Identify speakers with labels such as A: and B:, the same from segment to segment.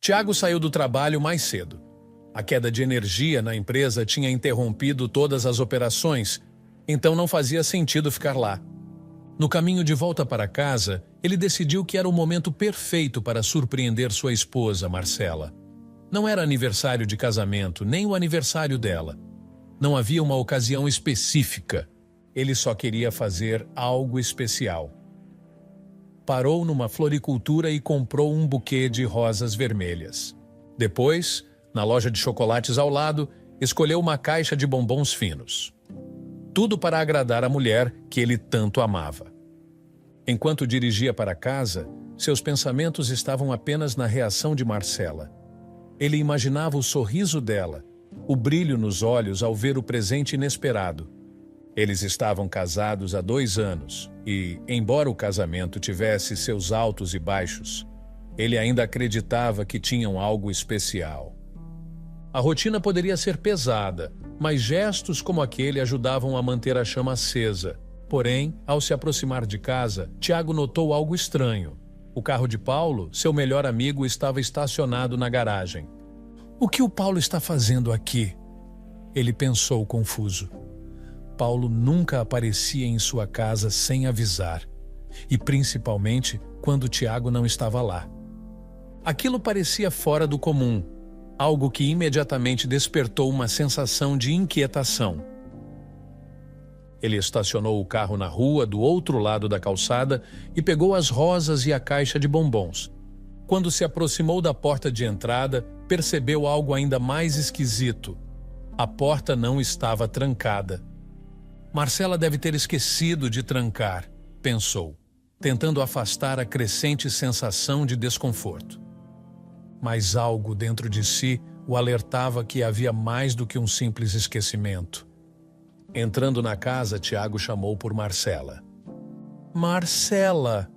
A: Tiago saiu do trabalho mais cedo. A queda de energia na empresa tinha interrompido todas as operações, então não fazia sentido ficar lá. No caminho de volta para casa, ele decidiu que era o momento perfeito para surpreender sua esposa, Marcela. Não era aniversário de casamento, nem o aniversário dela. Não havia uma ocasião específica. Ele só queria fazer algo especial. Parou numa floricultura e comprou um buquê de rosas vermelhas. Depois, na loja de chocolates ao lado, escolheu uma caixa de bombons finos. Tudo para agradar a mulher que ele tanto amava. Enquanto dirigia para casa, seus pensamentos estavam apenas na reação de Marcela. Ele imaginava o sorriso dela, o brilho nos olhos ao ver o presente inesperado. Eles estavam casados há 2 anos e, embora o casamento tivesse seus altos e baixos, ele ainda acreditava que tinham algo especial. A rotina poderia ser pesada, mas gestos como aquele ajudavam a manter a chama acesa. Porém, ao se aproximar de casa, Tiago notou algo estranho. O carro de Paulo, seu melhor amigo, estava estacionado na garagem. O que o Paulo está fazendo aqui? Ele pensou confuso. Paulo nunca aparecia em sua casa sem avisar, e principalmente quando Tiago não estava lá. Aquilo parecia fora do comum, algo que imediatamente despertou uma sensação de inquietação. Ele estacionou o carro na rua do outro lado da calçada e pegou as rosas e a caixa de bombons. Quando se aproximou da porta de entrada, percebeu algo ainda mais esquisito. A porta não estava trancada. Marcela deve ter esquecido de trancar, pensou, tentando afastar a crescente sensação de desconforto. Mas algo dentro de si o alertava que havia mais do que um simples esquecimento. Entrando na casa, Tiago chamou por Marcela. Marcela!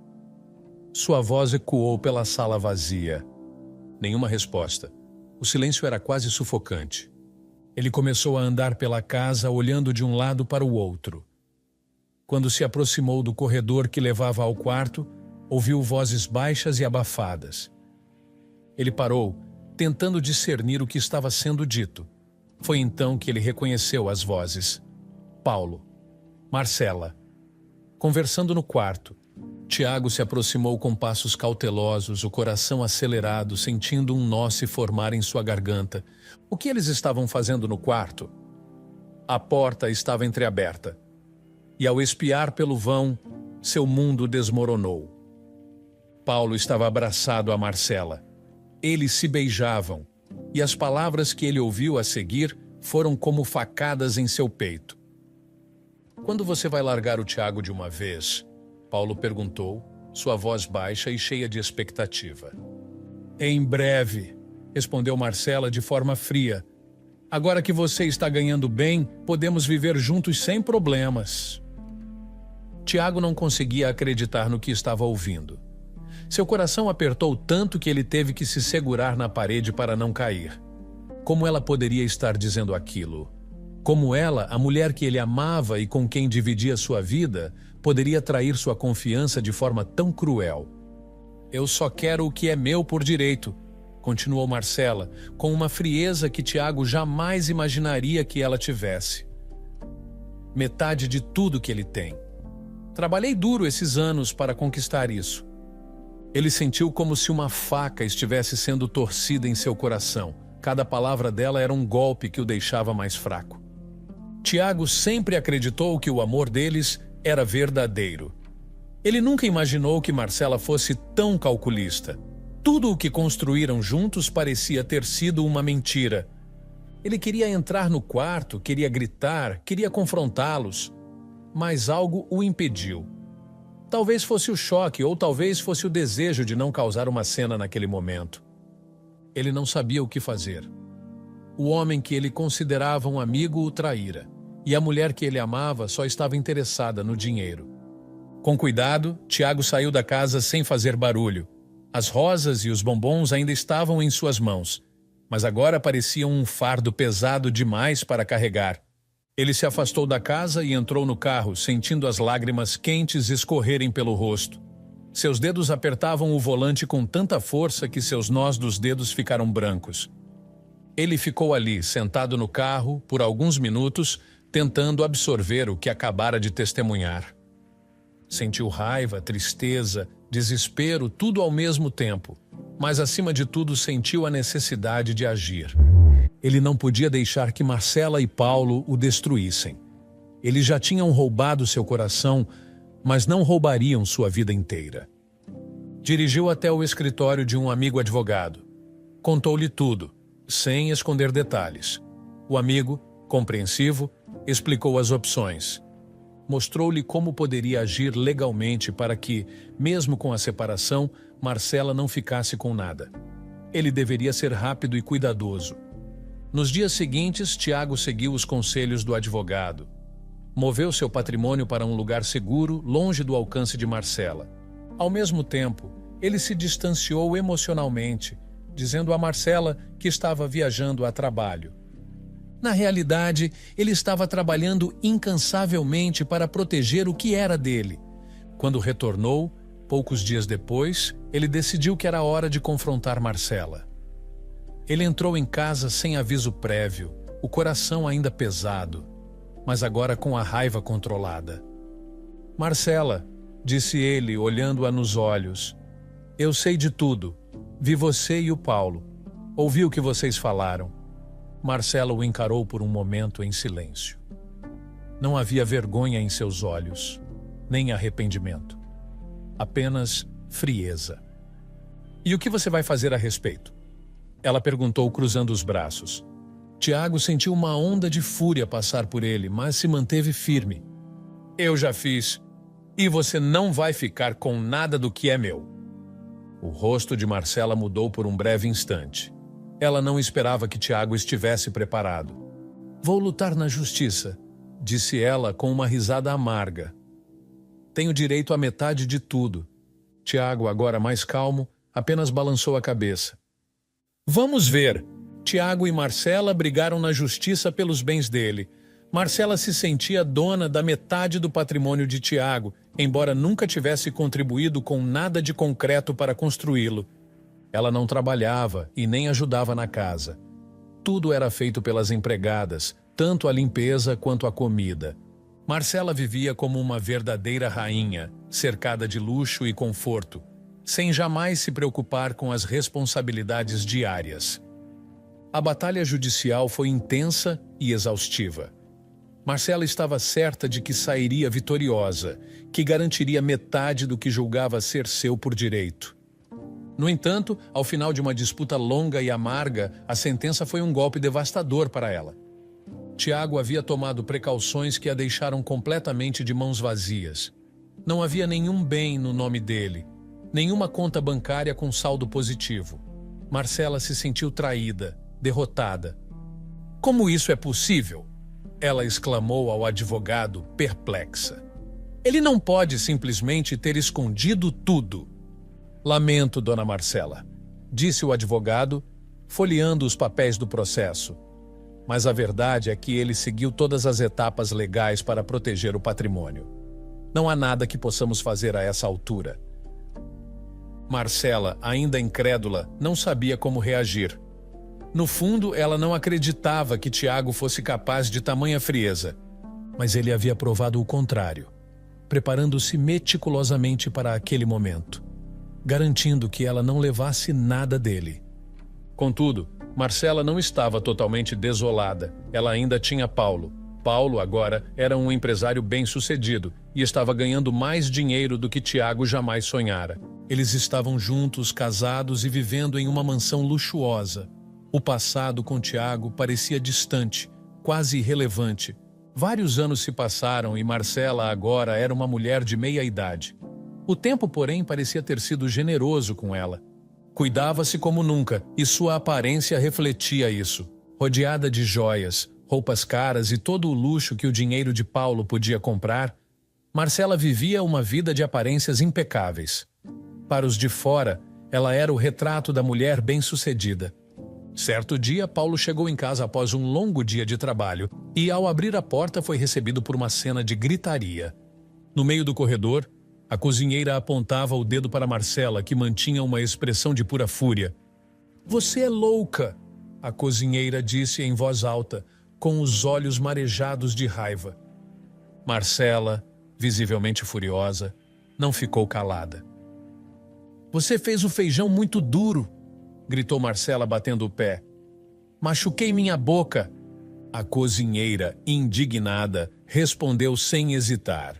A: Sua voz ecoou pela sala vazia. Nenhuma resposta. O silêncio era quase sufocante. Ele começou a andar pela casa, olhando de um lado para o outro. Quando se aproximou do corredor que levava ao quarto, ouviu vozes baixas e abafadas. Ele parou, tentando discernir o que estava sendo dito. Foi então que ele reconheceu as vozes. Paulo, Marcela. Conversando no quarto, Tiago se aproximou com passos cautelosos, o coração acelerado, sentindo um nó se formar em sua garganta. O que eles estavam fazendo no quarto? A porta estava entreaberta. E ao espiar pelo vão, seu mundo desmoronou. Paulo estava abraçado a Marcela. Eles se beijavam, e as palavras que ele ouviu a seguir foram como facadas em seu peito. Quando você vai largar o Tiago de uma vez? Paulo perguntou, sua voz baixa e cheia de expectativa. Em breve, respondeu Marcela de forma fria. Agora que você está ganhando bem, podemos viver juntos sem problemas. Tiago não conseguia acreditar no que estava ouvindo. Seu coração apertou tanto que ele teve que se segurar na parede para não cair. Como ela poderia estar dizendo aquilo? Como ela, a mulher que ele amava e com quem dividia sua vida, poderia trair sua confiança de forma tão cruel? Eu só quero o que é meu por direito, continuou Marcela, com uma frieza que Tiago jamais imaginaria que ela tivesse. Metade de tudo que ele tem. Trabalhei duro esses anos para conquistar isso. Ele sentiu como se uma faca estivesse sendo torcida em seu coração. Cada palavra dela era um golpe que o deixava mais fraco. Tiago sempre acreditou que o amor deles era verdadeiro. Ele nunca imaginou que Marcela fosse tão calculista. Tudo o que construíram juntos parecia ter sido uma mentira. Ele queria entrar no quarto, queria gritar, queria confrontá-los, mas algo o impediu. Talvez fosse o choque ou talvez fosse o desejo de não causar uma cena naquele momento. Ele não sabia o que fazer. O homem que ele considerava um amigo o traíra, e a mulher que ele amava só estava interessada no dinheiro. Com cuidado, Tiago saiu da casa sem fazer barulho. As rosas e os bombons ainda estavam em suas mãos, mas agora pareciam um fardo pesado demais para carregar. Ele se afastou da casa e entrou no carro, sentindo as lágrimas quentes escorrerem pelo rosto. Seus dedos apertavam o volante com tanta força que seus nós dos dedos ficaram brancos. Ele ficou ali, sentado no carro, por alguns minutos, tentando absorver o que acabara de testemunhar. Sentiu raiva, tristeza, desespero, tudo ao mesmo tempo, mas acima de tudo sentiu a necessidade de agir. Ele não podia deixar que Marcela e Paulo o destruíssem. Eles já tinham roubado seu coração, mas não roubariam sua vida inteira. Dirigiu até o escritório de um amigo advogado. Contou-lhe tudo, sem esconder detalhes. O amigo, compreensivo, explicou as opções. Mostrou-lhe como poderia agir legalmente para que, mesmo com a separação, Marcela não ficasse com nada. Ele deveria ser rápido e cuidadoso. Nos dias seguintes, Tiago seguiu os conselhos do advogado. Moveu seu patrimônio para um lugar seguro, longe do alcance de Marcela. Ao mesmo tempo, ele se distanciou emocionalmente, dizendo a Marcela que estava viajando a trabalho. Na realidade, ele estava trabalhando incansavelmente para proteger o que era dele. Quando retornou, poucos dias depois, ele decidiu que era hora de confrontar Marcela. Ele entrou em casa sem aviso prévio, o coração ainda pesado, mas agora com a raiva controlada. Marcela, disse ele, olhando-a nos olhos, eu sei de tudo. Vi você e o Paulo. Ouvi o que vocês falaram. Marcela o encarou por um momento em silêncio. Não havia vergonha em seus olhos, nem arrependimento. Apenas frieza. E o que você vai fazer a respeito? Ela perguntou, cruzando os braços. Tiago sentiu uma onda de fúria passar por ele, mas se manteve firme. Eu já fiz. E você não vai ficar com nada do que é meu. O rosto de Marcela mudou por um breve instante. Ela não esperava que Tiago estivesse preparado. Vou lutar na justiça, disse ela com uma risada amarga. Tenho direito à metade de tudo. Tiago, agora mais calmo, apenas balançou a cabeça. Vamos ver. Tiago e Marcela brigaram na justiça pelos bens dele. Marcela se sentia dona da metade do patrimônio de Tiago, embora nunca tivesse contribuído com nada de concreto para construí-lo. Ela não trabalhava e nem ajudava na casa. Tudo era feito pelas empregadas, tanto a limpeza quanto a comida. Marcela vivia como uma verdadeira rainha, cercada de luxo e conforto, sem jamais se preocupar com as responsabilidades diárias. A batalha judicial foi intensa e exaustiva. Marcela estava certa de que sairia vitoriosa, que garantiria metade do que julgava ser seu por direito. No entanto, ao final de uma disputa longa e amarga, a sentença foi um golpe devastador para ela. Tiago havia tomado precauções que a deixaram completamente de mãos vazias. Não havia nenhum bem no nome dele, nenhuma conta bancária com saldo positivo. Marcela se sentiu traída, derrotada. Como isso é possível? Ela exclamou ao advogado, perplexa. Ele não pode simplesmente ter escondido tudo. Lamento, dona Marcela, disse o advogado, folheando os papéis do processo. Mas a verdade é que ele seguiu todas as etapas legais para proteger o patrimônio. Não há nada que possamos fazer a essa altura. Marcela, ainda incrédula, não sabia como reagir. No fundo, ela não acreditava que Tiago fosse capaz de tamanha frieza. Mas ele havia provado o contrário, preparando-se meticulosamente para aquele momento, garantindo que ela não levasse nada dele. Contudo, Marcela não estava totalmente desolada. Ela ainda tinha Paulo. Paulo, agora, era um empresário bem-sucedido e estava ganhando mais dinheiro do que Tiago jamais sonhara. Eles estavam juntos, casados e vivendo em uma mansão luxuosa. O passado com Tiago parecia distante, quase irrelevante. Vários anos se passaram e Marcela agora era uma mulher de meia idade. O tempo, porém, parecia ter sido generoso com ela. Cuidava-se como nunca, e sua aparência refletia isso. Rodeada de joias, roupas caras e todo o luxo que o dinheiro de Paulo podia comprar, Marcela vivia uma vida de aparências impecáveis. Para os de fora, ela era o retrato da mulher bem-sucedida. Certo dia, Paulo chegou em casa após um longo dia de trabalho e, ao abrir a porta, foi recebido por uma cena de gritaria. No meio do corredor, a cozinheira apontava o dedo para Marcela, que mantinha uma expressão de pura fúria. "Você é louca!" a cozinheira disse em voz alta, com os olhos marejados de raiva. Marcela, visivelmente furiosa, não ficou calada. "Você fez o feijão muito duro!" gritou Marcela, batendo o pé. "Machuquei minha boca!" A cozinheira, indignada, respondeu sem hesitar.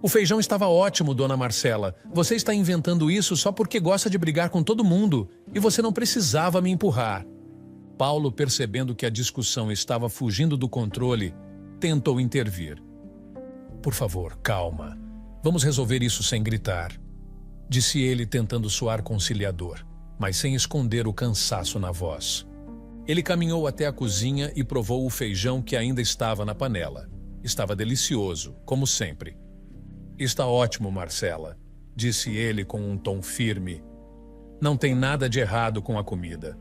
A: "O feijão estava ótimo, dona Marcela. Você está inventando isso só porque gosta de brigar com todo mundo e você não precisava me empurrar." Paulo, percebendo que a discussão estava fugindo do controle, tentou intervir. "Por favor, calma. Vamos resolver isso sem gritar", disse ele, tentando soar conciliador, mas sem esconder o cansaço na voz. Ele caminhou até a cozinha e provou o feijão que ainda estava na panela. Estava delicioso, como sempre. "Está ótimo, Marcela", disse ele com um tom firme. "Não tem nada de errado com a comida."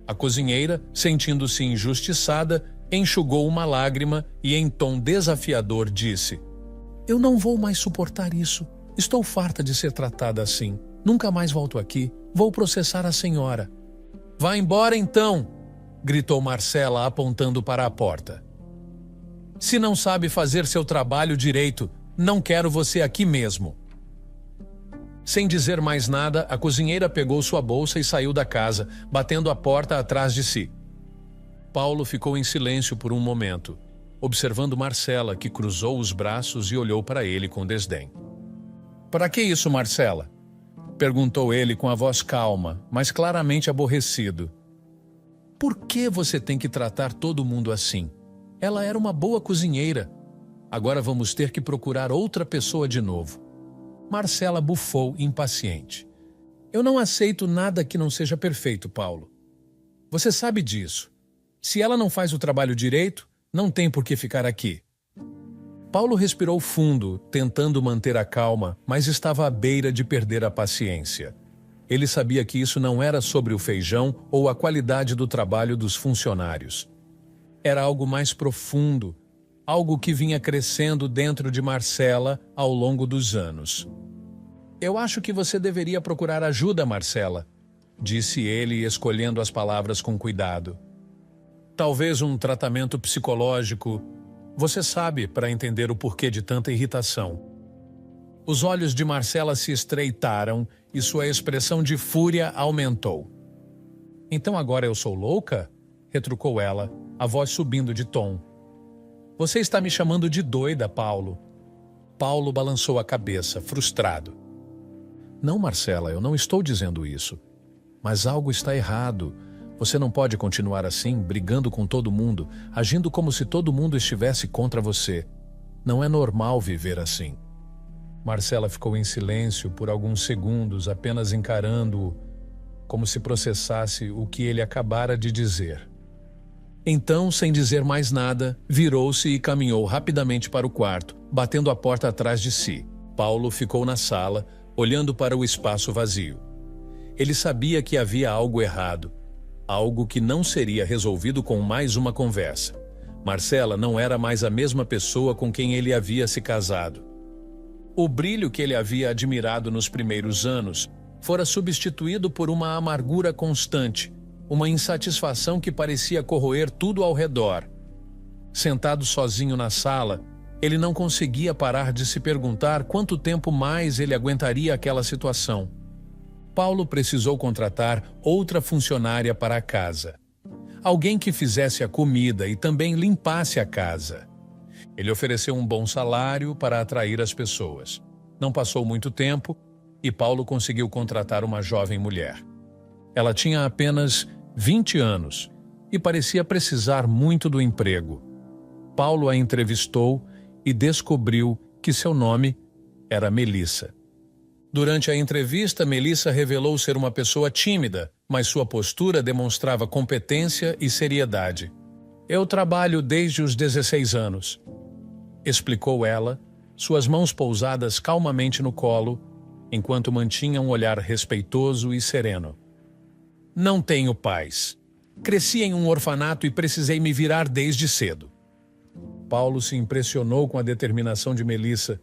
A: A cozinheira, sentindo-se injustiçada, enxugou uma lágrima e, em tom desafiador, disse: "Eu não vou mais suportar isso. Estou farta de ser tratada assim. Nunca mais volto aqui. Vou processar a senhora." "Vá embora, então!" gritou Marcela, apontando para a porta. "Se não sabe fazer seu trabalho direito, não quero você aqui mesmo." Sem dizer mais nada, a cozinheira pegou sua bolsa e saiu da casa, batendo a porta atrás de si. Paulo ficou em silêncio por um momento, observando Marcela, que cruzou os braços e olhou para ele com desdém. "Para que isso, Marcela?" perguntou ele com a voz calma, mas claramente aborrecido. "Por que você tem que tratar todo mundo assim? Ela era uma boa cozinheira. Agora vamos ter que procurar outra pessoa de novo." Marcela bufou impaciente. "Eu não aceito nada que não seja perfeito, Paulo. Você sabe disso. Se ela não faz o trabalho direito, não tem por que ficar aqui." Paulo respirou fundo, tentando manter a calma, mas estava à beira de perder a paciência. Ele sabia que isso não era sobre o feijão ou a qualidade do trabalho dos funcionários. Era algo mais profundo, algo que vinha crescendo dentro de Marcela ao longo dos anos. "Eu acho que você deveria procurar ajuda, Marcela", disse ele, escolhendo as palavras com cuidado. "Talvez um tratamento psicológico, você sabe, para entender o porquê de tanta irritação." Os olhos de Marcela se estreitaram e sua expressão de fúria aumentou. "Então agora eu sou louca?" retrucou ela, a voz subindo de tom. "Você está me chamando de doida, Paulo." Paulo balançou a cabeça, frustrado. "Não, Marcela, eu não estou dizendo isso. Mas algo está errado. Você não pode continuar assim, brigando com todo mundo, agindo como se todo mundo estivesse contra você. Não é normal viver assim." Marcela ficou em silêncio por alguns segundos, apenas encarando-o, como se processasse o que ele acabara de dizer. Então, sem dizer mais nada, virou-se e caminhou rapidamente para o quarto, batendo a porta atrás de si. Paulo ficou na sala, olhando para o espaço vazio. Ele sabia que havia algo errado, algo que não seria resolvido com mais uma conversa. Marcela não era mais a mesma pessoa com quem ele havia se casado. O brilho que ele havia admirado nos primeiros anos fora substituído por uma amargura constante, uma insatisfação que parecia corroer tudo ao redor. Sentado sozinho na sala, ele não conseguia parar de se perguntar quanto tempo mais ele aguentaria aquela situação. Paulo precisou contratar outra funcionária para a casa. Alguém que fizesse a comida e também limpasse a casa. Ele ofereceu um bom salário para atrair as pessoas. Não passou muito tempo e Paulo conseguiu contratar uma jovem mulher. Ela tinha apenas 20 anos e parecia precisar muito do emprego. Paulo a entrevistou e descobriu que seu nome era Melissa. Durante a entrevista, Melissa revelou ser uma pessoa tímida, mas sua postura demonstrava competência e seriedade. "Eu trabalho desde os 16 anos", explicou ela, suas mãos pousadas calmamente no colo, enquanto mantinha um olhar respeitoso e sereno. Não tenho pais. Cresci em um orfanato e precisei me virar desde cedo. Paulo se impressionou com a determinação de Melissa,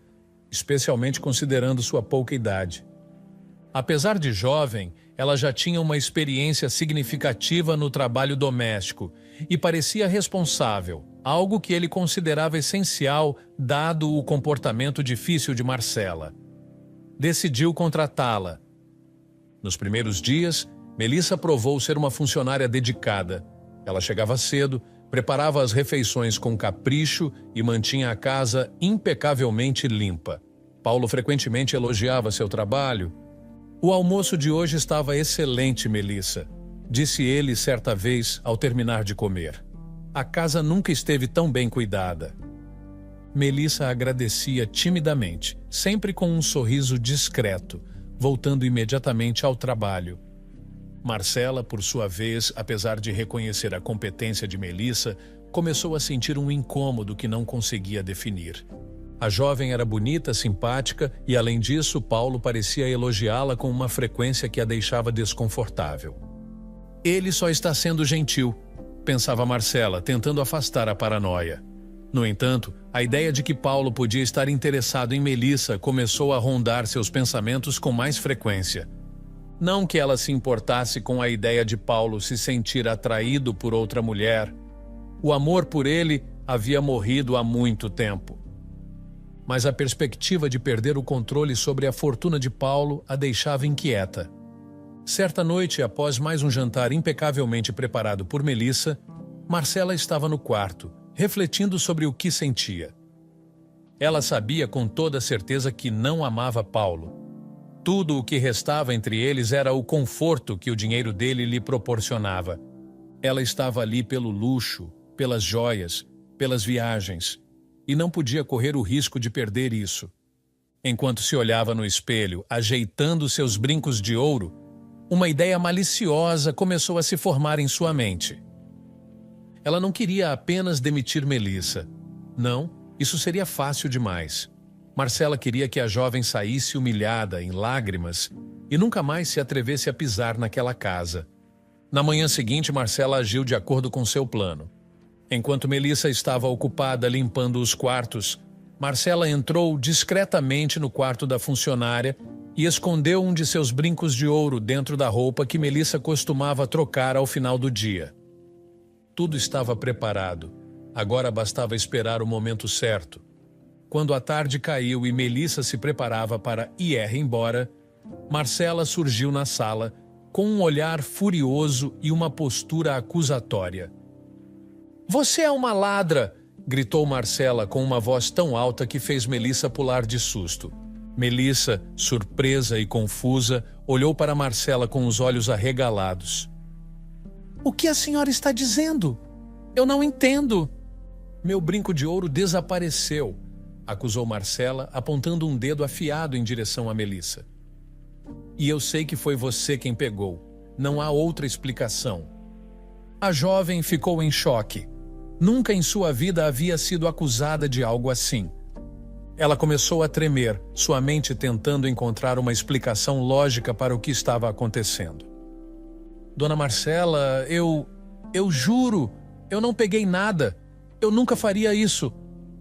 A: especialmente considerando sua pouca idade. Apesar de jovem, ela já tinha uma experiência significativa no trabalho doméstico e parecia responsável, algo que ele considerava essencial dado o comportamento difícil de Marcela. Decidiu contratá-la. Nos primeiros dias, Melissa provou ser uma funcionária dedicada. Ela chegava cedo, preparava as refeições com capricho e mantinha a casa impecavelmente limpa. Paulo frequentemente elogiava seu trabalho. "O almoço de hoje estava excelente, Melissa", disse ele certa vez ao terminar de comer. "A casa nunca esteve tão bem cuidada." Melissa agradecia timidamente, sempre com um sorriso discreto, voltando imediatamente ao trabalho. Marcela, por sua vez, apesar de reconhecer a competência de Melissa, começou a sentir um incômodo que não conseguia definir. A jovem era bonita, simpática e, além disso, Paulo parecia elogiá-la com uma frequência que a deixava desconfortável. "Ele só está sendo gentil", pensava Marcela, tentando afastar a paranoia. No entanto, a ideia de que Paulo podia estar interessado em Melissa começou a rondar seus pensamentos com mais frequência. Não que ela se importasse com a ideia de Paulo se sentir atraído por outra mulher. O amor por ele havia morrido há muito tempo. Mas a perspectiva de perder o controle sobre a fortuna de Paulo a deixava inquieta. Certa noite, após mais um jantar impecavelmente preparado por Melissa, Marcela estava no quarto, refletindo sobre o que sentia. Ela sabia com toda certeza que não amava Paulo. Tudo o que restava entre eles era o conforto que o dinheiro dele lhe proporcionava. Ela estava ali pelo luxo, pelas joias, pelas viagens, e não podia correr o risco de perder isso. Enquanto se olhava no espelho, ajeitando seus brincos de ouro, uma ideia maliciosa começou a se formar em sua mente. Ela não queria apenas demitir Melissa. Não, isso seria fácil demais. Marcela queria que a jovem saísse humilhada, em lágrimas, e nunca mais se atrevesse a pisar naquela casa. Na manhã seguinte, Marcela agiu de acordo com seu plano. Enquanto Melissa estava ocupada limpando os quartos, Marcela entrou discretamente no quarto da funcionária e escondeu um de seus brincos de ouro dentro da roupa que Melissa costumava trocar ao final do dia. Tudo estava preparado. Agora bastava esperar o momento certo. Quando a tarde caiu e Melissa se preparava para ir embora, Marcela surgiu na sala, com um olhar furioso e uma postura acusatória. "Você é uma ladra!" gritou Marcela com uma voz tão alta que fez Melissa pular de susto. Melissa, surpresa e confusa, olhou para Marcela com os olhos arregalados. "O que a senhora está dizendo? Eu não entendo." "Meu brinco de ouro desapareceu", acusou Marcela, apontando um dedo afiado em direção a Melissa. "E eu sei que foi você quem pegou. Não há outra explicação." A jovem ficou em choque. Nunca em sua vida havia sido acusada de algo assim. Ela começou a tremer, sua mente tentando encontrar uma explicação lógica para o que estava acontecendo. "Dona Marcela, eu juro, eu não peguei nada. Eu nunca faria isso",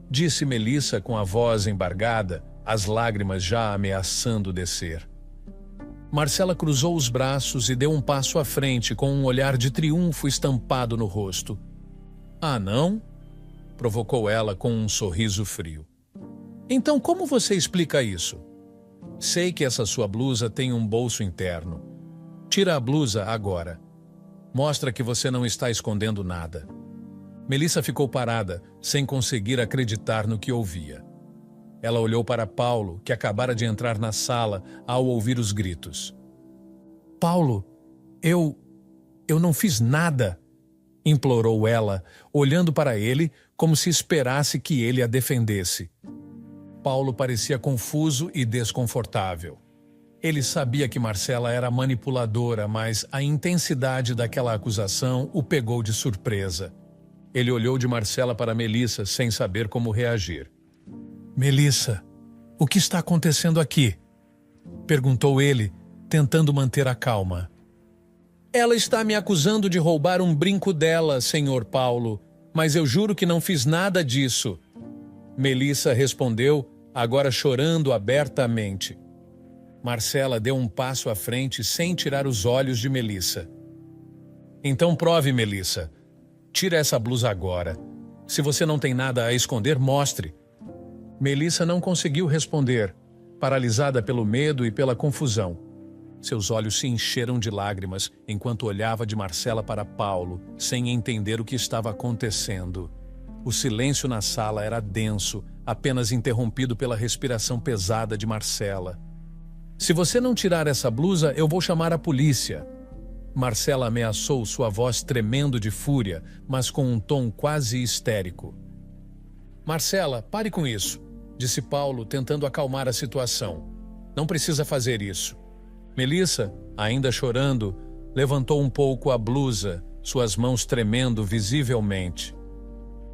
A: disse Melissa com a voz embargada, as lágrimas já ameaçando descer. Marcela cruzou os braços e deu um passo à frente com um olhar de triunfo estampado no rosto. "Ah, não?" provocou ela com um sorriso frio. "Então como você explica isso?" "Sei que essa sua blusa tem um bolso interno. Tira a blusa agora. Mostra que você não está escondendo nada." Melissa ficou parada, sem conseguir acreditar no que ouvia. Ela olhou para Paulo, que acabara de entrar na sala ao ouvir os gritos. "Paulo, eu não fiz nada", implorou ela, olhando para ele como se esperasse que ele a defendesse. Paulo parecia confuso e desconfortável. Ele sabia que Marcela era manipuladora, mas a intensidade daquela acusação o pegou de surpresa. Ele olhou de Marcela para Melissa sem saber como reagir. "Melissa, o que está acontecendo aqui?" perguntou ele, tentando manter a calma. Ela está me acusando de roubar um brinco dela, senhor Paulo, mas eu juro que não fiz nada disso. Melissa respondeu, agora chorando abertamente. Marcela deu um passo à frente sem tirar os olhos de Melissa. Então prove, Melissa. Tira essa blusa agora. Se você não tem nada a esconder, mostre. Melissa não conseguiu responder, paralisada pelo medo e pela confusão. Seus olhos se encheram de lágrimas enquanto olhava de Marcela para Paulo, sem entender o que estava acontecendo. O silêncio na sala era denso, apenas interrompido pela respiração pesada de Marcela. Se você não tirar essa blusa, eu vou chamar a polícia. Marcela ameaçou, sua voz tremendo de fúria, mas com um tom quase histérico. Marcela, pare com isso, disse Paulo, tentando acalmar a situação. Não precisa fazer isso. Melissa, ainda chorando, levantou um pouco a blusa, suas mãos tremendo visivelmente.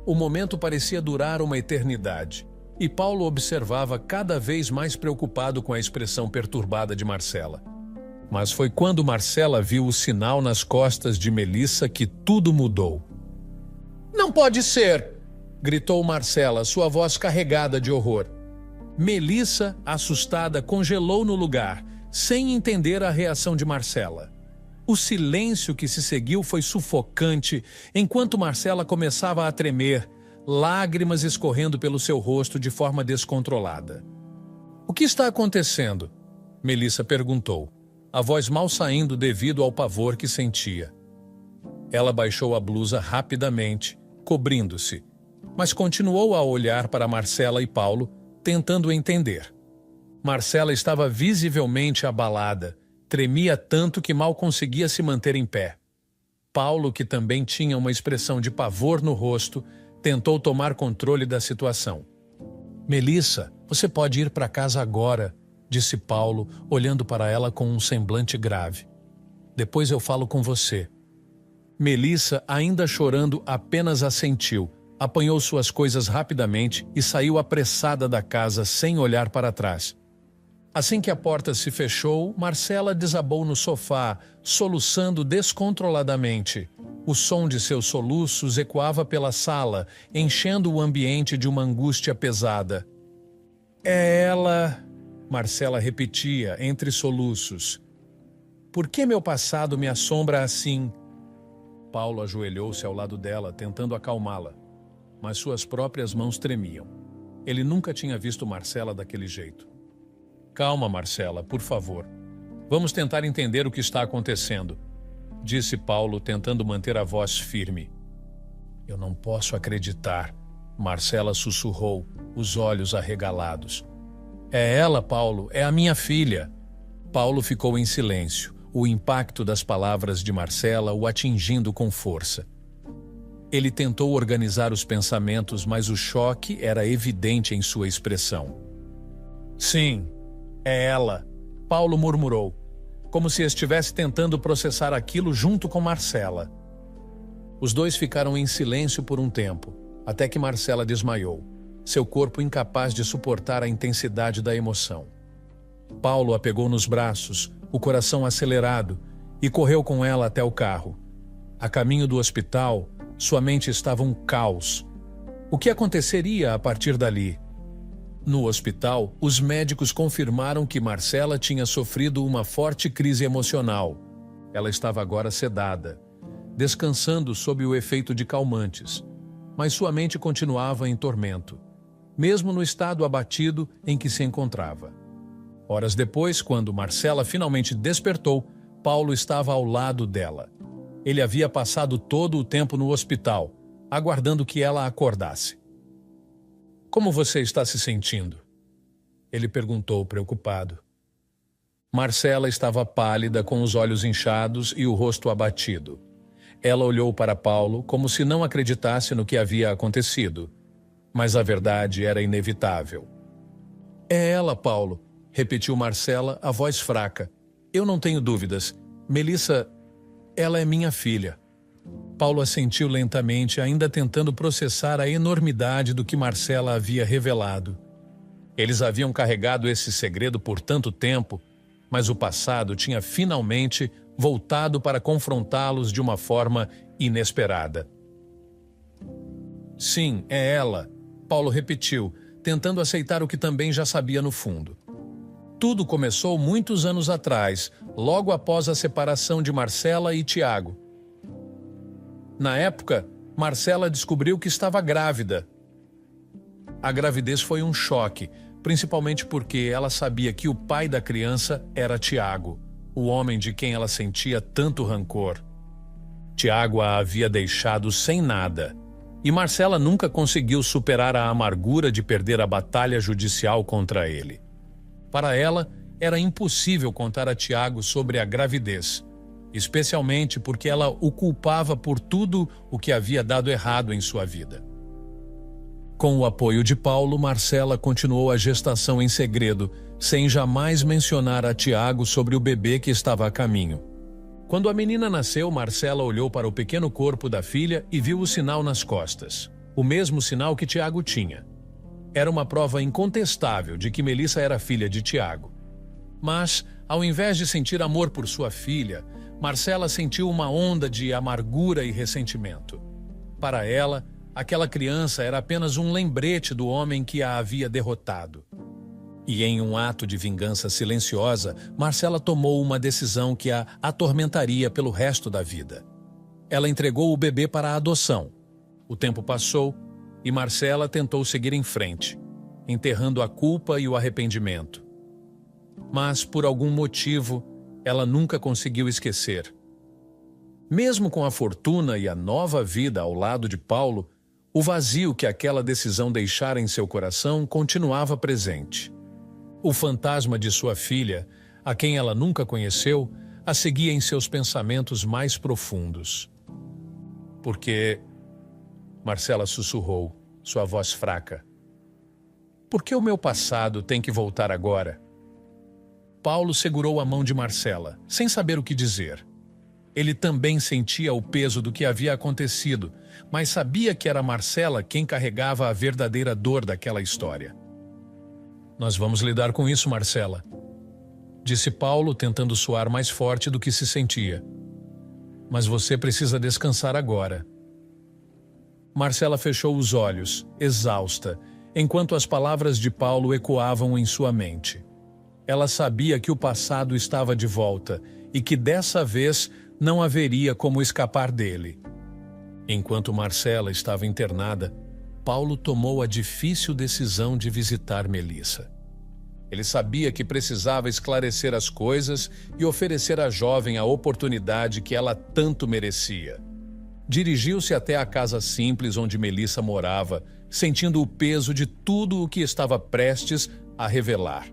A: O momento parecia durar uma eternidade, e Paulo observava cada vez mais preocupado com a expressão perturbada de Marcela. Mas foi quando Marcela viu o sinal nas costas de Melissa que tudo mudou. Não pode ser! Gritou Marcela, sua voz carregada de horror. Melissa, assustada, congelou no lugar, sem entender a reação de Marcela. O silêncio que se seguiu foi sufocante, enquanto Marcela começava a tremer, lágrimas escorrendo pelo seu rosto de forma descontrolada. O que está acontecendo? Melissa perguntou, a voz mal saindo devido ao pavor que sentia. Ela baixou a blusa rapidamente, cobrindo-se, mas continuou a olhar para Marcela e Paulo, tentando entender. Marcela estava visivelmente abalada, tremia tanto que mal conseguia se manter em pé. Paulo, que também tinha uma expressão de pavor no rosto, tentou tomar controle da situação. Melissa, você pode ir para casa agora, disse Paulo, olhando para ela com um semblante grave. Depois eu falo com você. Melissa, ainda chorando, apenas assentiu, apanhou suas coisas rapidamente e saiu apressada da casa sem olhar para trás. Assim que a porta se fechou, Marcela desabou no sofá, soluçando descontroladamente. O som de seus soluços ecoava pela sala, enchendo o ambiente de uma angústia pesada. É ela, Marcela repetia, entre soluços. Por que meu passado me assombra assim? Paulo ajoelhou-se ao lado dela, tentando acalmá-la, mas suas próprias mãos tremiam. Ele nunca tinha visto Marcela daquele jeito. Calma, Marcela, por favor. Vamos tentar entender o que está acontecendo, disse Paulo, tentando manter a voz firme. Eu não posso acreditar, Marcela sussurrou, os olhos arregalados. É ela, Paulo, é a minha filha. Paulo ficou em silêncio, o impacto das palavras de Marcela o atingindo com força. Ele tentou organizar os pensamentos, mas o choque era evidente em sua expressão. Sim, é ela, Paulo murmurou, como se estivesse tentando processar aquilo junto com Marcela. Os dois ficaram em silêncio por um tempo, até que Marcela desmaiou, seu corpo incapaz de suportar a intensidade da emoção. Paulo a pegou nos braços, o coração acelerado, e correu com ela até o carro. A caminho do hospital, sua mente estava um caos. O que aconteceria a partir dali? No hospital, os médicos confirmaram que Marcela tinha sofrido uma forte crise emocional. Ela estava agora sedada, descansando sob o efeito de calmantes, mas sua mente continuava em tormento, mesmo no estado abatido em que se encontrava. Horas depois, quando Marcela finalmente despertou, Paulo estava ao lado dela. Ele havia passado todo o tempo no hospital, aguardando que ela acordasse. Como você está se sentindo? Ele perguntou, preocupado. Marcela estava pálida, com os olhos inchados e o rosto abatido. Ela olhou para Paulo como se não acreditasse no que havia acontecido. Mas a verdade era inevitável. É ela, Paulo, repetiu Marcela, a voz fraca. Eu não tenho dúvidas. Melissa, ela é minha filha. Paulo assentiu lentamente, ainda tentando processar a enormidade do que Marcela havia revelado. Eles haviam carregado esse segredo por tanto tempo, mas o passado tinha finalmente voltado para confrontá-los de uma forma inesperada. Sim, é ela, Paulo repetiu, tentando aceitar o que também já sabia no fundo. Tudo começou muitos anos atrás, logo após a separação de Marcela e Tiago. Na época, Marcela descobriu que estava grávida. A gravidez foi um choque, principalmente porque ela sabia que o pai da criança era Tiago, o homem de quem ela sentia tanto rancor. Tiago a havia deixado sem nada, e Marcela nunca conseguiu superar a amargura de perder a batalha judicial contra ele. Para ela, era impossível contar a Tiago sobre a gravidez, especialmente porque ela o culpava por tudo o que havia dado errado em sua vida. Com o apoio de Paulo, Marcela continuou a gestação em segredo, sem jamais mencionar a Tiago sobre o bebê que estava a caminho. Quando a menina nasceu, Marcela olhou para o pequeno corpo da filha e viu o sinal nas costas, o mesmo sinal que Tiago tinha. Era uma prova incontestável de que Melissa era filha de Tiago. Mas, ao invés de sentir amor por sua filha, Marcela sentiu uma onda de amargura e ressentimento. Para ela, aquela criança era apenas um lembrete do homem que a havia derrotado. E em um ato de vingança silenciosa, Marcela tomou uma decisão que a atormentaria pelo resto da vida. Ela entregou o bebê para a adoção. O tempo passou e Marcela tentou seguir em frente, enterrando a culpa e o arrependimento. Mas, por algum motivo, ela nunca conseguiu esquecer. Mesmo com a fortuna e a nova vida ao lado de Paulo, o vazio que aquela decisão deixara em seu coração continuava presente. O fantasma de sua filha, a quem ela nunca conheceu, a seguia em seus pensamentos mais profundos. Porque... Marcela sussurrou, sua voz fraca. Por que o meu passado tem que voltar agora? Paulo segurou a mão de Marcela, sem saber o que dizer. Ele também sentia o peso do que havia acontecido, mas sabia que era Marcela quem carregava a verdadeira dor daquela história. Nós vamos lidar com isso, Marcela, disse Paulo, tentando soar mais forte do que se sentia. Mas você precisa descansar agora. Marcela fechou os olhos, exausta, enquanto as palavras de Paulo ecoavam em sua mente. Ela sabia que o passado estava de volta e que dessa vez não haveria como escapar dele. Enquanto Marcela estava internada, Paulo tomou a difícil decisão de visitar Melissa. Ele sabia que precisava esclarecer as coisas e oferecer à jovem a oportunidade que ela tanto merecia. Dirigiu-se até a casa simples onde Melissa morava, sentindo o peso de tudo o que estava prestes a revelar.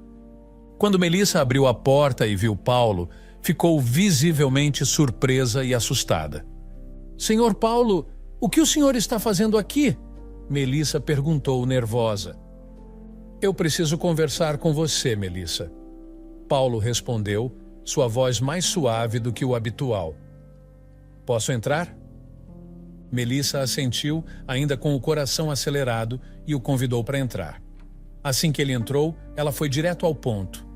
A: Quando Melissa abriu a porta e viu Paulo, ficou visivelmente surpresa e assustada. "Senhor Paulo, o que o senhor está fazendo aqui?" Melissa perguntou nervosa. "Eu preciso conversar com você, Melissa." Paulo respondeu, sua voz mais suave do que o habitual. "Posso entrar?" Melissa assentiu, ainda com o coração acelerado, e o convidou para entrar. Assim que ele entrou, ela foi direto ao ponto.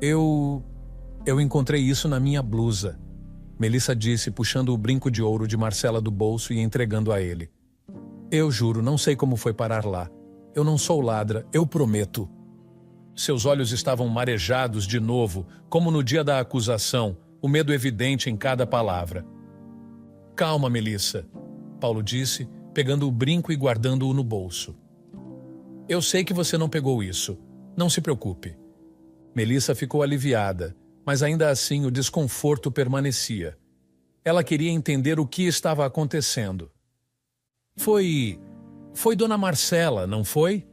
A: Eu encontrei isso na minha blusa," Melissa disse, puxando o brinco de ouro de Marcela do bolso e entregando a ele. "Eu juro, não sei como foi parar lá. Eu não sou ladra, eu prometo." Seus olhos estavam marejados de novo, como no dia da acusação, o medo evidente em cada palavra. "Calma, Melissa," Paulo disse, pegando o brinco e guardando-o no bolso. "Eu sei que você não pegou isso. Não se preocupe." Melissa ficou aliviada, mas ainda assim o desconforto permanecia. Ela queria entender o que estava acontecendo. Foi Dona Marcela, não foi?"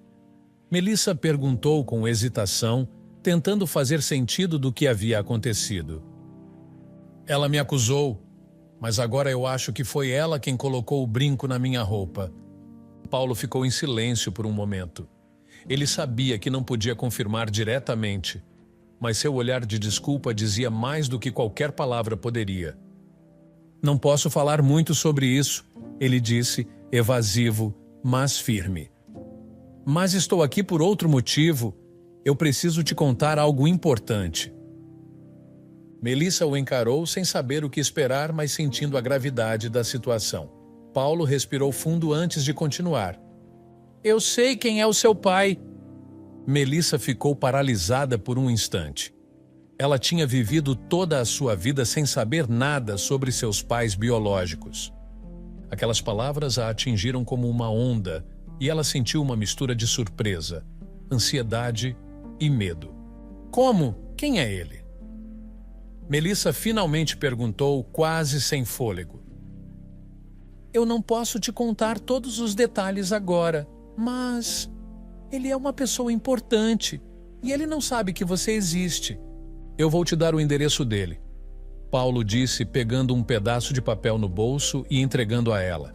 A: Melissa perguntou com hesitação, tentando fazer sentido do que havia acontecido. "Ela me acusou, mas agora eu acho que foi ela quem colocou o brinco na minha roupa." Paulo ficou em silêncio por um momento. Ele sabia que não podia confirmar diretamente, mas seu olhar de desculpa dizia mais do que qualquer palavra poderia. "Não posso falar muito sobre isso," ele disse, evasivo, mas firme. "Mas estou aqui por outro motivo. Eu preciso te contar algo importante." Melissa o encarou sem saber o que esperar, mas sentindo a gravidade da situação. Paulo respirou fundo antes de continuar. Eu sei quem é o seu pai. Melissa ficou paralisada por um instante. Ela tinha vivido toda a sua vida sem saber nada sobre seus pais biológicos. Aquelas palavras a atingiram como uma onda e ela sentiu uma mistura de surpresa, ansiedade e medo. Como? Quem é ele? Melissa finalmente perguntou, quase sem fôlego. Eu não posso te contar todos os detalhes agora, mas ele é uma pessoa importante e ele não sabe que você existe. Eu vou te dar o endereço dele. Paulo disse, pegando um pedaço de papel no bolso e entregando a ela.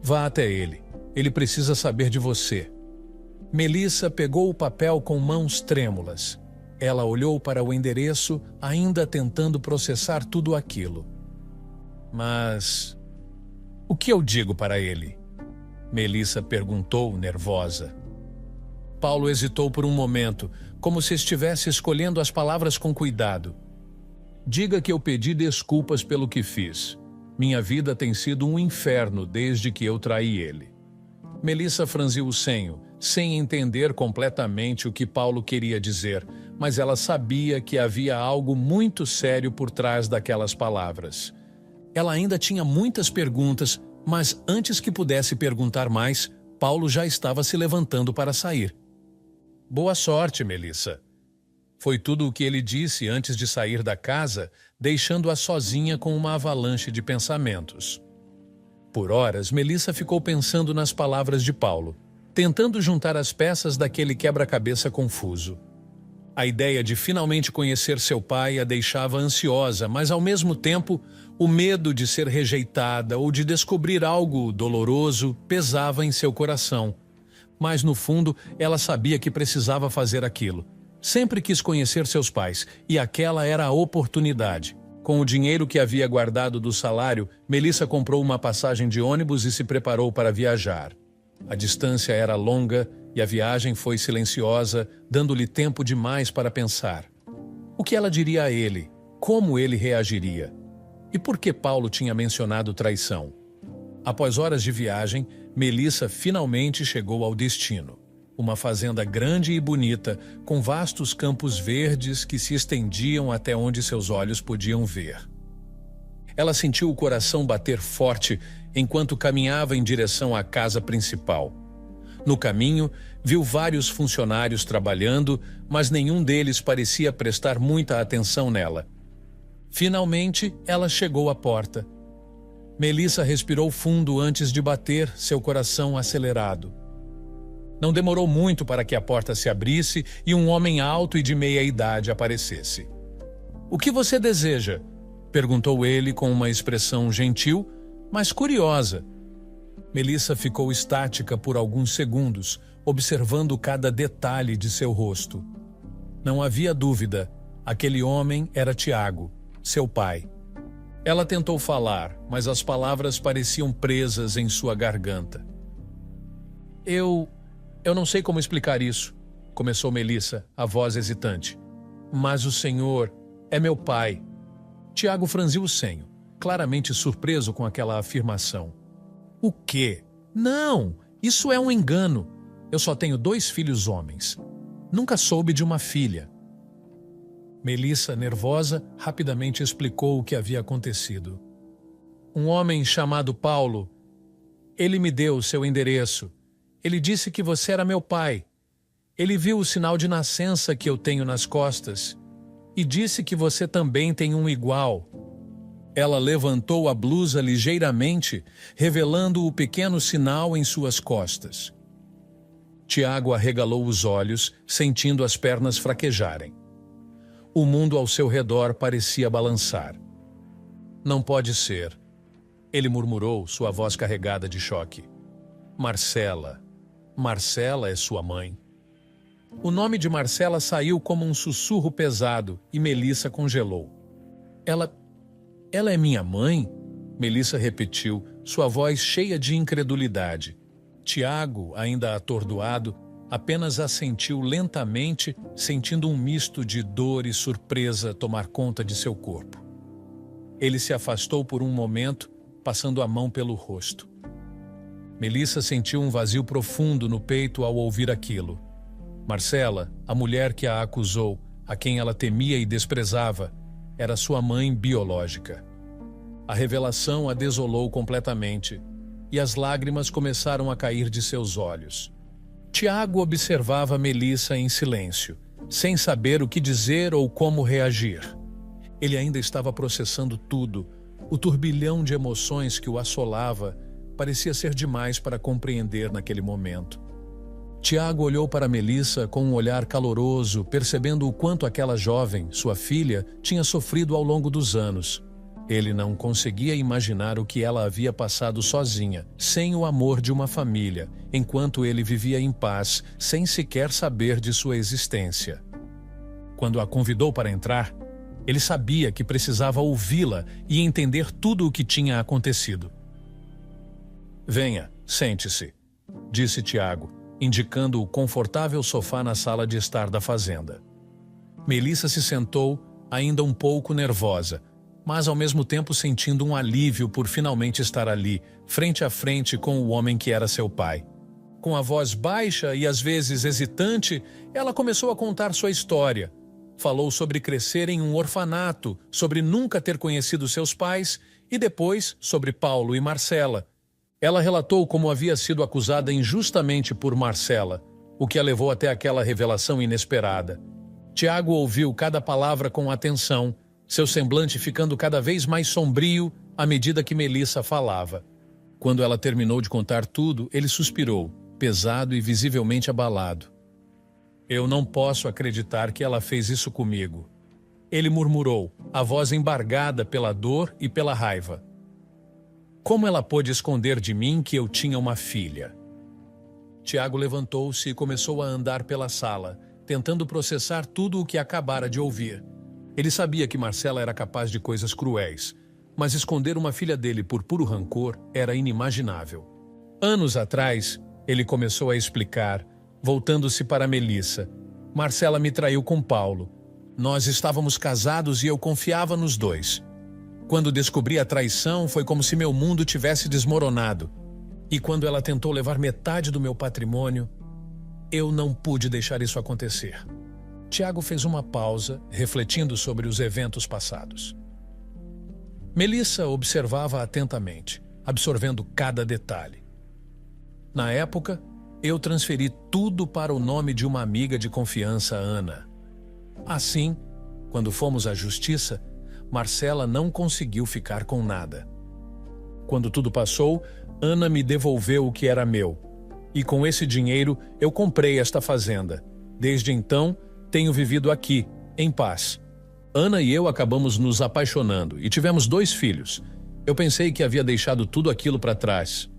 A: Vá até ele. Ele precisa saber de você. Melissa pegou o papel com mãos trêmulas. Ela olhou para o endereço, ainda tentando processar tudo aquilo. Mas o que eu digo para ele? Melissa perguntou, nervosa. Paulo hesitou por um momento, como se estivesse escolhendo as palavras com cuidado. Diga que eu pedi desculpas pelo que fiz. Minha vida tem sido um inferno desde que eu traí ele. Melissa franziu o senho, sem entender completamente o que Paulo queria dizer, mas ela sabia que havia algo muito sério por trás daquelas palavras. Ela ainda tinha muitas perguntas, mas antes que pudesse perguntar mais, Paulo já estava se levantando para sair. Boa sorte, Melissa. Foi tudo o que ele disse antes de sair da casa, deixando-a sozinha com uma avalanche de pensamentos. Por horas, Melissa ficou pensando nas palavras de Paulo, tentando juntar as peças daquele quebra-cabeça confuso. A ideia de finalmente conhecer seu pai a deixava ansiosa, mas ao mesmo tempo, o medo de ser rejeitada ou de descobrir algo doloroso pesava em seu coração. Mas no fundo, ela sabia que precisava fazer aquilo. Sempre quis conhecer seus pais, e aquela era a oportunidade. Com o dinheiro que havia guardado do salário, Melissa comprou uma passagem de ônibus e se preparou para viajar. A distância era longa e a viagem foi silenciosa, dando-lhe tempo demais para pensar. O que ela diria a ele? Como ele reagiria? E por que Paulo tinha mencionado traição? Após horas de viagem, Melissa finalmente chegou ao destino. Uma fazenda grande e bonita, com vastos campos verdes que se estendiam até onde seus olhos podiam ver. Ela sentiu o coração bater forte enquanto caminhava em direção à casa principal. No caminho, viu vários funcionários trabalhando, mas nenhum deles parecia prestar muita atenção nela. Finalmente, ela chegou à porta. Melissa respirou fundo antes de bater, seu coração acelerado. Não demorou muito para que a porta se abrisse e um homem alto e de meia idade aparecesse. « O que você deseja? » perguntou ele com uma expressão gentil, mas curiosa. Melissa ficou estática por alguns segundos, observando cada detalhe de seu rosto. Não havia dúvida, aquele homem era Tiago, seu pai. Ela tentou falar, mas as palavras pareciam presas em sua garganta. Eu não sei como explicar isso, começou Melissa, a voz hesitante. Mas o senhor é meu pai. Tiago franziu o senho, claramente surpreso com aquela afirmação. O quê? Não, isso é um engano. Eu só tenho 2 filhos homens. Nunca soube de uma filha. Melissa, nervosa, rapidamente explicou o que havia acontecido. Um homem chamado Paulo, ele me deu seu endereço. Ele disse que você era meu pai. Ele viu o sinal de nascença que eu tenho nas costas e disse que você também tem um igual. Ela levantou a blusa ligeiramente, revelando o pequeno sinal em suas costas. Tiago arregalou os olhos, sentindo as pernas fraquejarem. O mundo ao seu redor parecia balançar. Não pode ser, ele murmurou, sua voz carregada de choque. Marcela. Marcela é sua mãe. O nome de Marcela saiu como um sussurro pesado e Melissa congelou. Ela é minha mãe? Melissa repetiu, sua voz cheia de incredulidade. Tiago, ainda atordoado, Apenas assentiu lentamente, sentindo um misto de dor e surpresa tomar conta de seu corpo. Ele se afastou por um momento, passando a mão pelo rosto. Melissa sentiu um vazio profundo no peito ao ouvir aquilo. Marcela, a mulher que a acusou, a quem ela temia e desprezava, era sua mãe biológica. A revelação a desolou completamente, e as lágrimas começaram a cair de seus olhos. Tiago observava Melissa em silêncio, sem saber o que dizer ou como reagir. Ele ainda estava processando tudo. O turbilhão de emoções que o assolava parecia ser demais para compreender naquele momento. Tiago olhou para Melissa com um olhar caloroso, percebendo o quanto aquela jovem, sua filha, tinha sofrido ao longo dos anos. Ele não conseguia imaginar o que ela havia passado sozinha, sem o amor de uma família, enquanto ele vivia em paz, sem sequer saber de sua existência. Quando a convidou para entrar, ele sabia que precisava ouvi-la e entender tudo o que tinha acontecido. "Venha, sente-se", disse Tiago, indicando o confortável sofá na sala de estar da fazenda. Melissa se sentou, ainda um pouco nervosa, mas ao mesmo tempo sentindo um alívio por finalmente estar ali, frente a frente com o homem que era seu pai. Com a voz baixa e às vezes hesitante, ela começou a contar sua história. Falou sobre crescer em um orfanato, sobre nunca ter conhecido seus pais e depois sobre Paulo e Marcela. Ela relatou como havia sido acusada injustamente por Marcela, o que a levou até aquela revelação inesperada. Tiago ouviu cada palavra com atenção, seu semblante ficando cada vez mais sombrio à medida que Melissa falava. Quando ela terminou de contar tudo, ele suspirou, pesado e visivelmente abalado. "Eu não posso acreditar que ela fez isso comigo", ele murmurou, a voz embargada pela dor e pela raiva. "Como ela pôde esconder de mim que eu tinha uma filha?" Tiago levantou-se e começou a andar pela sala, tentando processar tudo o que acabara de ouvir. Ele sabia que Marcela era capaz de coisas cruéis, mas esconder uma filha dele por puro rancor era inimaginável. Anos atrás, ele começou a explicar, voltando-se para Melissa. "Marcela me traiu com Paulo. Nós estávamos casados e eu confiava nos dois. Quando descobri a traição, foi como se meu mundo tivesse desmoronado. E quando ela tentou levar metade do meu patrimônio, eu não pude deixar isso acontecer." Tiago fez uma pausa, refletindo sobre os eventos passados. Melissa observava atentamente, absorvendo cada detalhe. "Na época, eu transferi tudo para o nome de uma amiga de confiança, Ana. Assim, quando fomos à justiça, Marcela não conseguiu ficar com nada. Quando tudo passou, Ana me devolveu o que era meu. E com esse dinheiro, eu comprei esta fazenda. Desde então, tenho vivido aqui, em paz. Ana e eu acabamos nos apaixonando e tivemos 2 filhos. Eu pensei que havia deixado tudo aquilo para trás."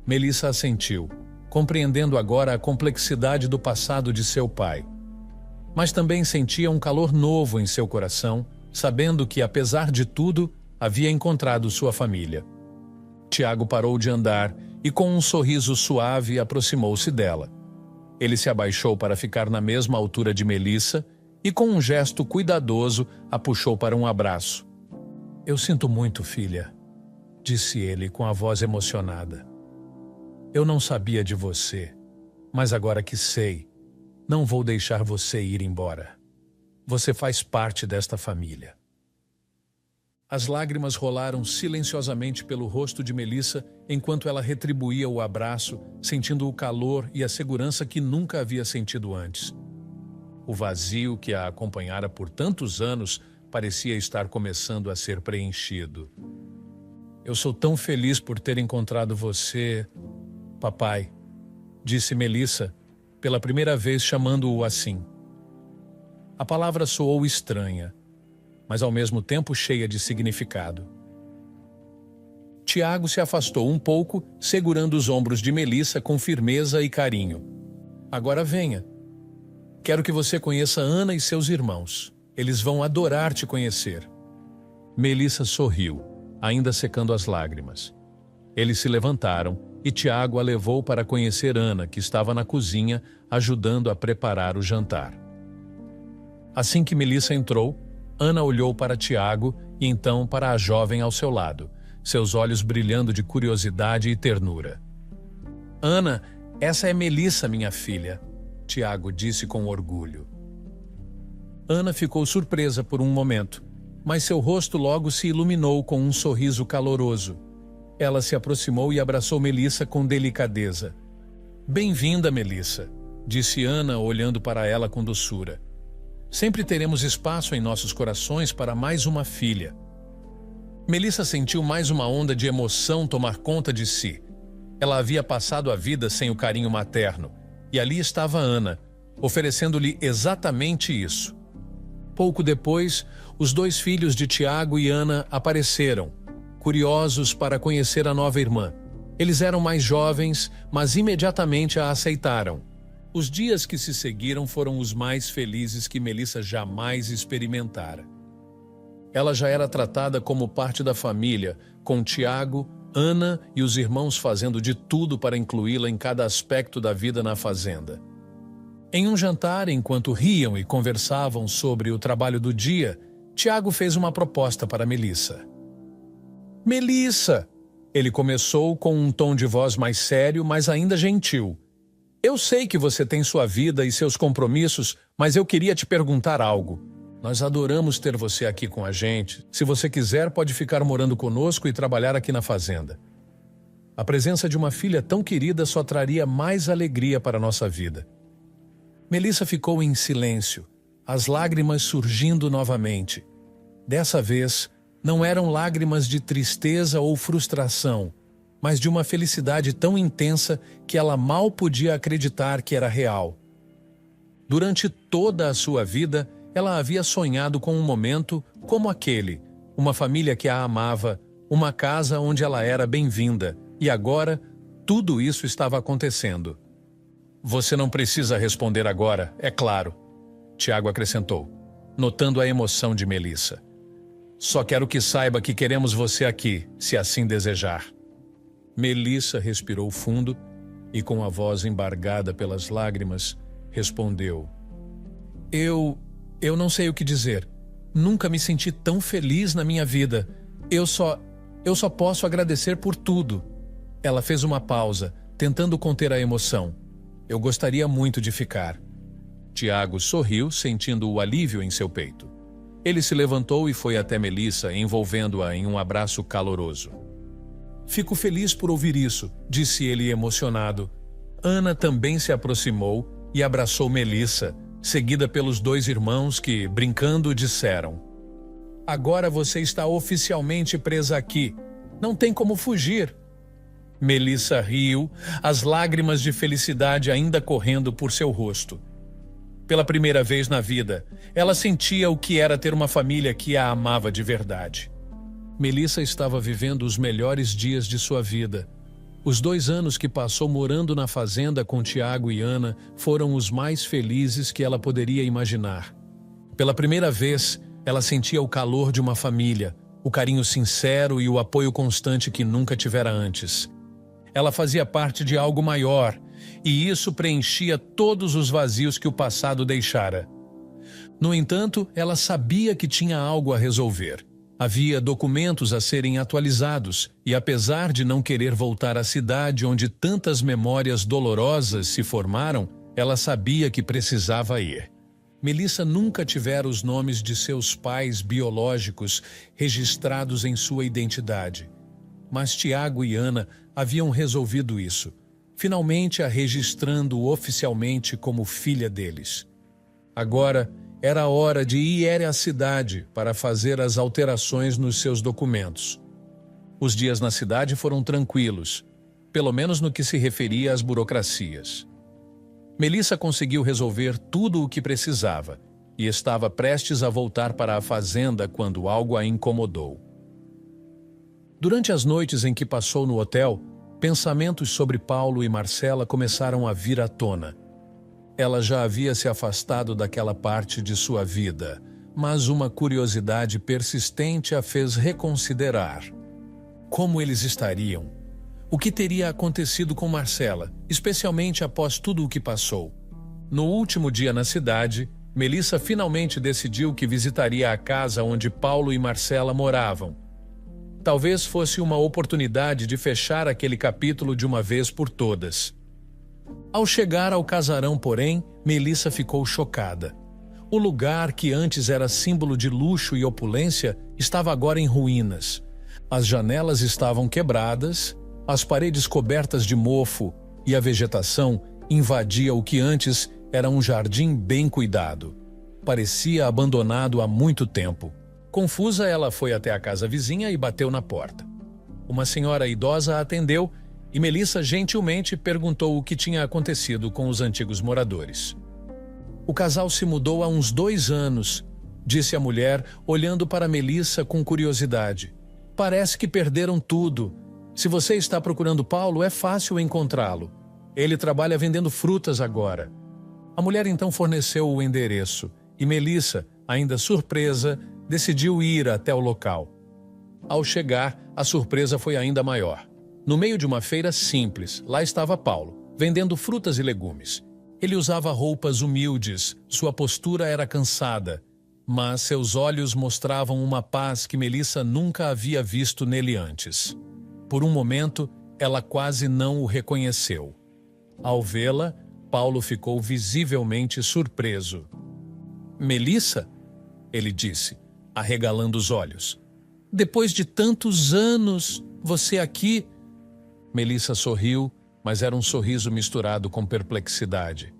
A: Melissa assentiu, compreendendo agora a complexidade do passado de seu pai. Mas também sentia um calor novo em seu coração, sabendo que, apesar de tudo, havia encontrado sua família. Tiago parou de andar e, com um sorriso suave, aproximou-se dela. Ele se abaixou para ficar na mesma altura de Melissa e, com um gesto cuidadoso, a puxou para um abraço. "Eu sinto muito, filha", disse ele com a voz emocionada. "Eu não sabia de você, mas agora que sei, não vou deixar você ir embora. Você faz parte desta família." As lágrimas rolaram silenciosamente pelo rosto de Melissa enquanto ela retribuía o abraço, sentindo o calor e a segurança que nunca havia sentido antes. O vazio que a acompanhara por tantos anos parecia estar começando a ser preenchido. "Eu sou tão feliz por ter encontrado você, papai", disse Melissa, pela primeira vez chamando-o assim. A palavra soou estranha, mas ao mesmo tempo cheia de significado. Tiago se afastou um pouco, segurando os ombros de Melissa com firmeza e carinho. "Agora venha. Quero que você conheça Ana e seus irmãos. Eles vão adorar te conhecer." Melissa sorriu, ainda secando as lágrimas. Eles se levantaram e Tiago a levou para conhecer Ana, que estava na cozinha, ajudando a preparar o jantar. Assim que Melissa entrou, Ana olhou para Tiago e então para a jovem ao seu lado, seus olhos brilhando de curiosidade e ternura. "Ana, essa é Melissa, minha filha", Tiago disse com orgulho. Ana ficou surpresa por um momento, mas seu rosto logo se iluminou com um sorriso caloroso. Ela se aproximou e abraçou Melissa com delicadeza. "Bem-vinda, Melissa", disse Ana, olhando para ela com doçura. "Sempre teremos espaço em nossos corações para mais uma filha." Melissa sentiu mais uma onda de emoção tomar conta de si. Ela havia passado a vida sem o carinho materno, e ali estava Ana, oferecendo-lhe exatamente isso. Pouco depois, os 2 filhos de Tiago e Ana apareceram, curiosos para conhecer a nova irmã. Eles eram mais jovens, mas imediatamente a aceitaram. Os dias que se seguiram foram os mais felizes que Melissa jamais experimentara. Ela já era tratada como parte da família, com Tiago, Ana e os irmãos fazendo de tudo para incluí-la em cada aspecto da vida na fazenda. Em um jantar, enquanto riam e conversavam sobre o trabalho do dia, Tiago fez uma proposta para Melissa. "Melissa", ele começou com um tom de voz mais sério, mas ainda gentil. "Eu sei que você tem sua vida e seus compromissos, mas eu queria te perguntar algo. Nós adoramos ter você aqui com a gente. Se você quiser, pode ficar morando conosco e trabalhar aqui na fazenda. A presença de uma filha tão querida só traria mais alegria para a nossa vida." Melissa ficou em silêncio, as lágrimas surgindo novamente. Dessa vez, não eram lágrimas de tristeza ou frustração, mas de uma felicidade tão intensa que ela mal podia acreditar que era real. Durante toda a sua vida, ela havia sonhado com um momento como aquele, uma família que a amava, uma casa onde ela era bem-vinda, e agora tudo isso estava acontecendo. "Você não precisa responder agora, é claro", Tiago acrescentou, notando a emoção de Melissa. "Só quero que saiba que queremos você aqui, se assim desejar." Melissa respirou fundo e, com a voz embargada pelas lágrimas, respondeu: Eu não sei o que dizer. Nunca me senti tão feliz na minha vida. Eu só posso agradecer por tudo." Ela fez uma pausa, tentando conter a emoção. "Eu gostaria muito de ficar." Tiago sorriu, sentindo o alívio em seu peito. Ele se levantou e foi até Melissa, envolvendo-a em um abraço caloroso. "Fico feliz por ouvir isso", disse ele emocionado. Ana também se aproximou e abraçou Melissa, seguida pelos 2 irmãos que, brincando, disseram: "Agora você está oficialmente presa aqui. Não tem como fugir." Melissa riu, as lágrimas de felicidade ainda correndo por seu rosto. Pela primeira vez na vida, ela sentia o que era ter uma família que a amava de verdade. Melissa estava vivendo os melhores dias de sua vida. Os 2 anos que passou morando na fazenda com Tiago e Ana foram os mais felizes que ela poderia imaginar. Pela primeira vez, ela sentia o calor de uma família, o carinho sincero e o apoio constante que nunca tivera antes. Ela fazia parte de algo maior, e isso preenchia todos os vazios que o passado deixara. No entanto, ela sabia que tinha algo a resolver. Havia documentos a serem atualizados, e apesar de não querer voltar à cidade onde tantas memórias dolorosas se formaram, ela sabia que precisava ir. Melissa nunca tivera os nomes de seus pais biológicos registrados em sua identidade. Mas Tiago e Ana haviam resolvido isso, finalmente a registrando oficialmente como filha deles. Agora, era a hora de ir à cidade para fazer as alterações nos seus documentos. Os dias na cidade foram tranquilos, pelo menos no que se referia às burocracias. Melissa conseguiu resolver tudo o que precisava e estava prestes a voltar para a fazenda quando algo a incomodou. Durante as noites em que passou no hotel, pensamentos sobre Paulo e Marcela começaram a vir à tona. Ela já havia se afastado daquela parte de sua vida, mas uma curiosidade persistente a fez reconsiderar. Como eles estariam? O que teria acontecido com Marcela, especialmente após tudo o que passou? No último dia na cidade, Melissa finalmente decidiu que visitaria a casa onde Paulo e Marcela moravam. Talvez fosse uma oportunidade de fechar aquele capítulo de uma vez por todas. Ao chegar ao casarão, porém, Melissa ficou chocada. O lugar que antes era símbolo de luxo e opulência estava agora em ruínas. As janelas estavam quebradas, as paredes cobertas de mofo e a vegetação invadia o que antes era um jardim bem cuidado. Parecia abandonado há muito tempo. Confusa, ela foi até a casa vizinha e bateu na porta. Uma senhora idosa a atendeu e Melissa gentilmente perguntou o que tinha acontecido com os antigos moradores. O casal se mudou há uns 2 anos, disse a mulher, olhando para Melissa com curiosidade. Parece que perderam tudo. Se você está procurando Paulo, é fácil encontrá-lo. Ele trabalha vendendo frutas agora. A mulher então forneceu o endereço e Melissa, ainda surpresa, decidiu ir até o local. Ao chegar, a surpresa foi ainda maior. No meio de uma feira simples, lá estava Paulo, vendendo frutas e legumes. Ele usava roupas humildes, sua postura era cansada, mas seus olhos mostravam uma paz que Melissa nunca havia visto nele antes. Por um momento, ela quase não o reconheceu. Ao vê-la, Paulo ficou visivelmente surpreso. "Melissa?" ele disse, arregalando os olhos. "Depois de tantos anos, você aqui?" Melissa sorriu, mas era um sorriso misturado com perplexidade.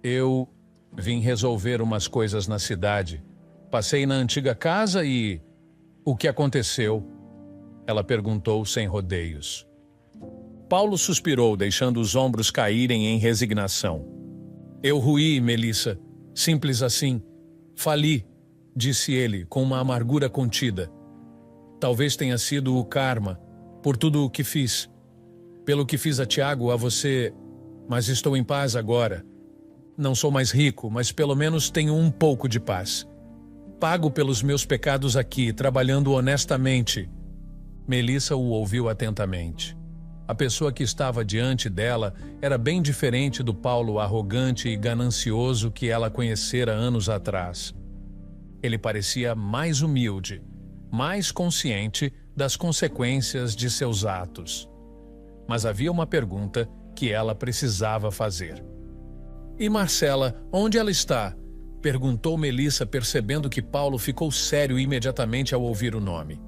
A: "Eu vim resolver umas coisas na cidade. Passei na antiga casa e... O que aconteceu?" Ela perguntou sem rodeios. Paulo suspirou, deixando os ombros caírem em resignação. "Eu ruí, Melissa. Simples assim. Fali", disse ele, com uma amargura contida. "Talvez tenha sido o karma, por tudo o que fiz. Pelo que fiz a Tiago, a você... Mas estou em paz agora. Não sou mais rico, mas pelo menos tenho um pouco de paz. Pago pelos meus pecados aqui, trabalhando honestamente." Melissa o ouviu atentamente. A pessoa que estava diante dela era bem diferente do Paulo arrogante e ganancioso que ela conhecera anos atrás. Ele parecia mais humilde, mais consciente das consequências de seus atos. Mas havia uma pergunta que ela precisava fazer. "E Marcela, onde ela está?" perguntou Melissa, percebendo que Paulo ficou sério imediatamente ao ouvir o nome.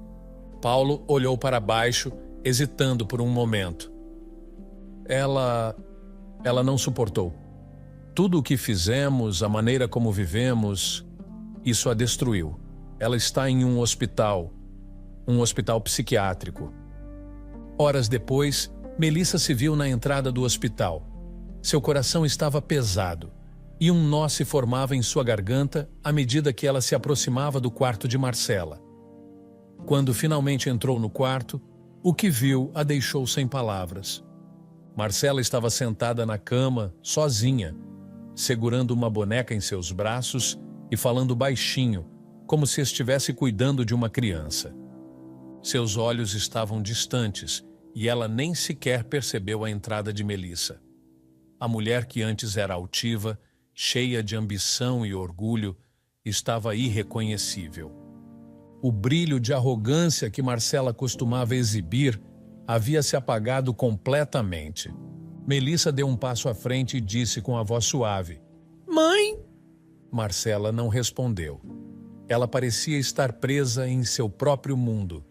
A: Paulo olhou para baixo, hesitando por um momento. Ela não suportou. Tudo o que fizemos, a maneira como vivemos, isso a destruiu. Ela está em um hospital psiquiátrico." Horas depois, Melissa se viu na entrada do hospital. Seu coração estava pesado e um nó se formava em sua garganta à medida que ela se aproximava do quarto de Marcela. Quando finalmente entrou no quarto, o que viu a deixou sem palavras. Marcela estava sentada na cama, sozinha, segurando uma boneca em seus braços e falando baixinho, como se estivesse cuidando de uma criança. Seus olhos estavam distantes e ela nem sequer percebeu a entrada de Melissa. A mulher que antes era altiva, cheia de ambição e orgulho, estava irreconhecível. O brilho de arrogância que Marcela costumava exibir havia se apagado completamente. Melissa deu um passo à frente e disse com a voz suave: "Mãe!" Marcela não respondeu. Ela parecia estar presa em seu próprio mundo,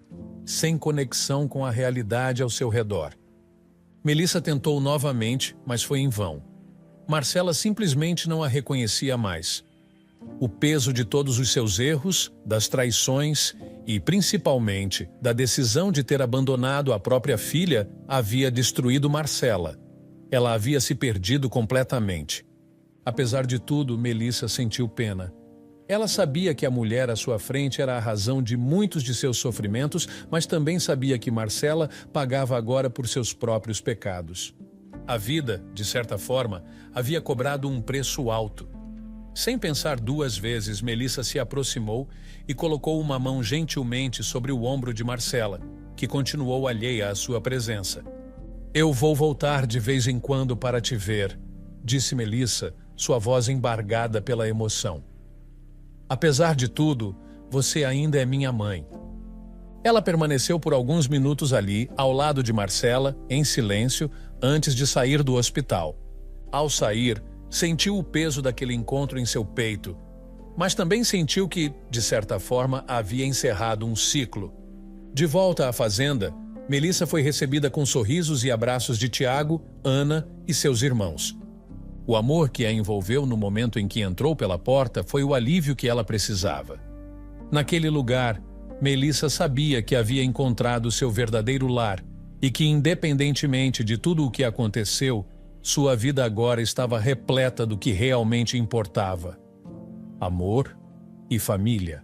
A: sem conexão com a realidade ao seu redor. Melissa tentou novamente, mas foi em vão. Marcela simplesmente não a reconhecia mais. O peso de todos os seus erros, das traições e, principalmente, da decisão de ter abandonado a própria filha havia destruído Marcela. Ela havia se perdido completamente. Apesar de tudo, Melissa sentiu pena. Ela sabia que a mulher à sua frente era a razão de muitos de seus sofrimentos, mas também sabia que Marcela pagava agora por seus próprios pecados. A vida, de certa forma, havia cobrado um preço alto. Sem pensar 2 vezes, Melissa se aproximou e colocou uma mão gentilmente sobre o ombro de Marcela. que continuou alheia à sua presença. Eu vou voltar de vez em quando para te ver, disse Melissa, sua voz embargada pela emoção. Apesar de tudo, você ainda é minha mãe. Ela permaneceu por alguns minutos ali, ao lado de Marcela, em silêncio, antes de sair do hospital. Ao sair, sentiu o peso daquele encontro em seu peito, mas também sentiu que, de certa forma, havia encerrado um ciclo. De volta à fazenda, Melissa foi recebida com sorrisos e abraços de Tiago, Ana e seus irmãos. O amor que a envolveu no momento em que entrou pela porta foi o alívio que ela precisava. Naquele lugar, Melissa sabia que havia encontrado seu verdadeiro lar e que, independentemente de tudo o que aconteceu, sua vida agora estava repleta do que realmente importava: amor e família.